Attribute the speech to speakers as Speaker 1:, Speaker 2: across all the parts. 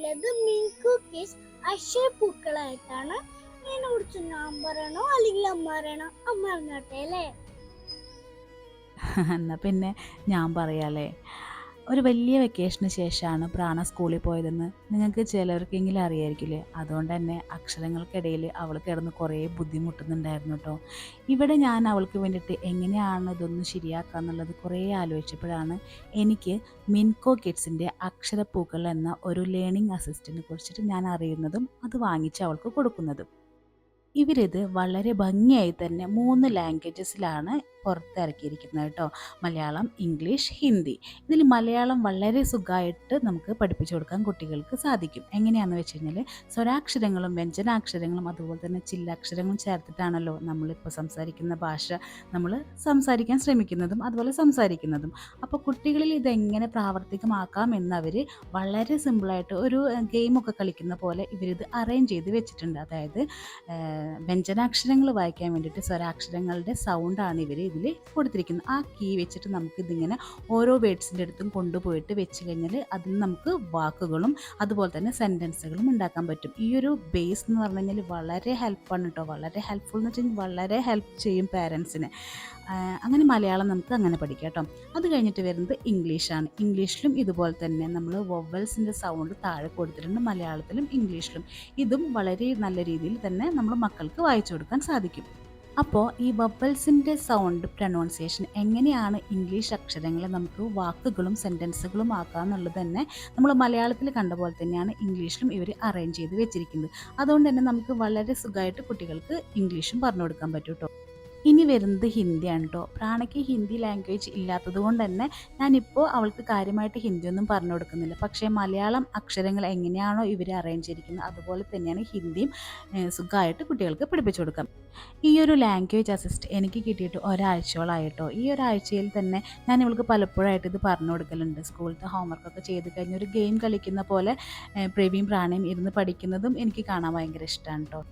Speaker 1: വന്നിട്ടുള്ളത് മിങ്കു കേസ് അക്ഷരപ്പൂക്കളായിട്ടാണ്. ഇതിനെ കുറിച്ച് ഞാൻ പറയണോ അല്ലെങ്കിൽ അമ്മ പറയണോ? അമ്മ പറഞ്ഞോട്ടെ അല്ലേ?
Speaker 2: എന്നാൽ പിന്നെ ഞാൻ പറയാലേ. ഒരു വലിയ വെക്കേഷന് ശേഷമാണ് പ്രാണ സ്കൂളിൽ പോയതെന്ന് നിങ്ങൾക്ക് ചിലർക്കെങ്കിലും അറിയായിരിക്കില്ലേ. അതുകൊണ്ട് തന്നെ അക്ഷരങ്ങൾക്കിടയിൽ അവൾ കിടന്ന് കുറേ ബുദ്ധിമുട്ടുന്നുണ്ടായിരുന്നു കേട്ടോ. ഇവിടെ ഞാൻ അവൾക്ക് വേണ്ടിയിട്ട് എങ്ങനെയാണ് ഇതൊന്ന് ശരിയാക്കുക എന്നുള്ളത് കുറേ ആലോചിച്ചപ്പോഴാണ് എനിക്ക് മിൻകോ കിഡ്സിൻ്റെ അക്ഷരപ്പൂക്കൾ എന്ന ഒരു ലേണിംഗ് അസിസ്റ്റൻറ്റിനെ കുറിച്ചിട്ട് ഞാൻ അറിയുന്നതും അത് വാങ്ങിച്ച് അവൾക്ക് കൊടുക്കുന്നതും. ഇവരിത് വളരെ ഭംഗിയായി തന്നെ 3 ലാംഗ്വേജസിലാണ് പുറത്തിറക്കിയിരിക്കുന്നത് കേട്ടോ. മലയാളം, ഇംഗ്ലീഷ്, ഹിന്ദി. ഇതിൽ മലയാളം വളരെ സുഖമായിട്ട് നമുക്ക് പഠിപ്പിച്ചു കൊടുക്കാൻ കുട്ടികൾക്ക് സാധിക്കും. എങ്ങനെയാണെന്ന് വെച്ച് കഴിഞ്ഞാൽ സ്വരാക്ഷരങ്ങളും വ്യഞ്ജനാക്ഷരങ്ങളും അതുപോലെ തന്നെ ചില്ലാക്ഷരങ്ങളും ചേർത്തിട്ടാണല്ലോ നമ്മളിപ്പോൾ സംസാരിക്കുന്ന ഭാഷ നമ്മൾ സംസാരിക്കാൻ ശ്രമിക്കുന്നതും അതുപോലെ സംസാരിക്കുന്നതും. അപ്പോൾ കുട്ടികളിൽ ഇതെങ്ങനെ പ്രാവർത്തികമാക്കാം എന്നവർ വളരെ സിമ്പിളായിട്ട് ഒരു ഗെയിമൊക്കെ കളിക്കുന്ന പോലെ ഇവരിത് അറേഞ്ച് ചെയ്ത് വെച്ചിട്ടുണ്ട്. അതായത് വ്യഞ്ജനാക്ഷരങ്ങൾ വായിക്കാൻ വേണ്ടിയിട്ട് സ്വരാക്ഷരങ്ങളുടെ സൗണ്ടാണ് ഇവർ ഇതിൽ കൊടുത്തിരിക്കുന്നത്. ആ കീ വെച്ചിട്ട് നമുക്കിതിങ്ങനെ ഓരോ വേർഡ്സിൻ്റെ അടുത്തും കൊണ്ടുപോയിട്ട് വെച്ച് കഴിഞ്ഞാൽ അതിൽ നമുക്ക് വാക്കുകളും അതുപോലെ തന്നെ സെൻറ്റൻസുകളും ഉണ്ടാക്കാൻ പറ്റും. ഈ ഒരു ബേസ് എന്ന് പറഞ്ഞു കഴിഞ്ഞാൽ വളരെ ഹെൽപ്പാണ് കേട്ടോ. വളരെ ഹെൽപ്ഫുൾ എന്ന് വെച്ച് കഴിഞ്ഞാൽ വളരെ ഹെൽപ്പ് ചെയ്യും പാരൻസിനെ. അങ്ങനെ മലയാളം നമുക്ക് അങ്ങനെ പഠിക്കാം കേട്ടോ. അത് കഴിഞ്ഞിട്ട് വരുന്നത് ഇംഗ്ലീഷാണ്. ഇംഗ്ലീഷിലും ഇതുപോലെ തന്നെ നമ്മൾ വൊവൽസിൻ്റെ സൗണ്ട് താഴെ കൊടുത്തിട്ടുണ്ട്, മലയാളത്തിലും ഇംഗ്ലീഷിലും. ഇതും വളരെ നല്ല രീതിയിൽ തന്നെ നമ്മൾ മക്കൾക്ക് വായിച്ചു കൊടുക്കാൻ സാധിക്കും. അപ്പോൾ ഈ വവൽസിൻ്റെ സൗണ്ട് പ്രൊനൗൺസിയേഷൻ എങ്ങനെയാണ് ഇംഗ്ലീഷ് അക്ഷരങ്ങളെ നമുക്ക് വാക്കുകളും സെൻറ്റൻസുകളും ആക്കുക എന്നുള്ളത് തന്നെ നമ്മൾ മലയാളത്തിൽ കണ്ട പോലെ തന്നെയാണ് ഇംഗ്ലീഷിലും ഇവർ അറേഞ്ച് ചെയ്ത് വെച്ചിരിക്കുന്നത്. അതുകൊണ്ട് തന്നെ നമുക്ക് വളരെ സുഖമായിട്ട് കുട്ടികൾക്ക് ഇംഗ്ലീഷും പറഞ്ഞു കൊടുക്കാൻ പറ്റും കേട്ടോ. ഇനി വരുന്നത് ഹിന്ദിയാണ് കേട്ടോ. പ്രാണയ്ക്ക് ഹിന്ദി ലാംഗ്വേജ് ഇല്ലാത്തത് കൊണ്ട് തന്നെ ഞാനിപ്പോൾ അവൾക്ക് കാര്യമായിട്ട് ഹിന്ദിയൊന്നും പറഞ്ഞു കൊടുക്കുന്നില്ല. പക്ഷേ മലയാളം അക്ഷരങ്ങൾ എങ്ങനെയാണോ ഇവർ അറേഞ്ച് ചെയ്തിരിക്കുന്നത് അതുപോലെ തന്നെയാണ് ഹിന്ദിയും സുഖമായിട്ട് കുട്ടികൾക്ക് പഠിപ്പിച്ചു കൊടുക്കാം. ഈ ഒരു ലാംഗ്വേജ് അസിസ്റ്റ് എനിക്ക് കിട്ടിയിട്ട് ഒരാഴ്ചയോളായിട്ടോ. ഈ ഒരാഴ്ചയിൽ തന്നെ ഞാൻ ഇവൾക്ക് പലപ്പോഴായിട്ട് ഇത് പറഞ്ഞു കൊടുക്കലുണ്ട്. സ്കൂളിലത്തെ ഹോംവർക്കൊക്കെ ചെയ്ത് കഴിഞ്ഞ് ഒരു ഗെയിം കളിക്കുന്ന പോലെ പ്രവീൺ പ്രാണയും ഇരുന്ന് പഠിക്കുന്നതും എനിക്ക് കാണാൻ ഭയങ്കര ഇഷ്ടമാണ് കേട്ടോ.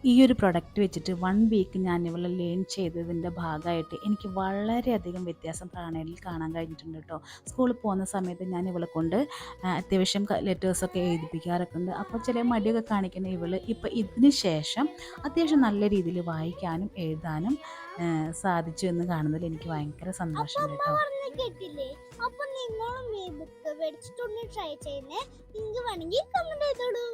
Speaker 2: ഈ ഒരു പ്രൊഡക്റ്റ് വെച്ചിട്ട് 1 വീക്ക് ഞാൻ ഇവളെ ലേൺ ചെയ്തതിൻ്റെ ഭാഗമായിട്ട് എനിക്ക് വളരെയധികം വ്യത്യാസം പ്രാണയിൽ കാണാൻ കഴിഞ്ഞിട്ടുണ്ട് കേട്ടോ. സ്കൂളിൽ പോകുന്ന സമയത്ത് ഞാൻ ഇവളെ കൊണ്ട് അത്യാവശ്യം ലെറ്റേഴ്സൊക്കെ എഴുതിപ്പിക്കാറൊക്കെ ഉണ്ട്. അപ്പോൾ ചില മടിയൊക്കെ കാണിക്കുന്ന ഇവള് ഇപ്പോൾ ഇതിന് ശേഷം അത്യാവശ്യം നല്ല രീതിയിൽ വായിക്കാനും എഴുതാനും സാധിച്ചു എന്ന് കാണുന്നതിൽ എനിക്ക് ഭയങ്കര സന്തോഷമുണ്ട് കേട്ടോ.
Speaker 1: കേട്ടില്ലേ? അപ്പൊ നിങ്ങളും ഈ ബുക്ക് മേടിച്ചിട്ടൊന്ന് ട്രൈ ചെയ്യുന്നേ. നിങ്ങൾക്ക് വേണമെങ്കിൽ കമന്റ് ചെയ്തോളൂ.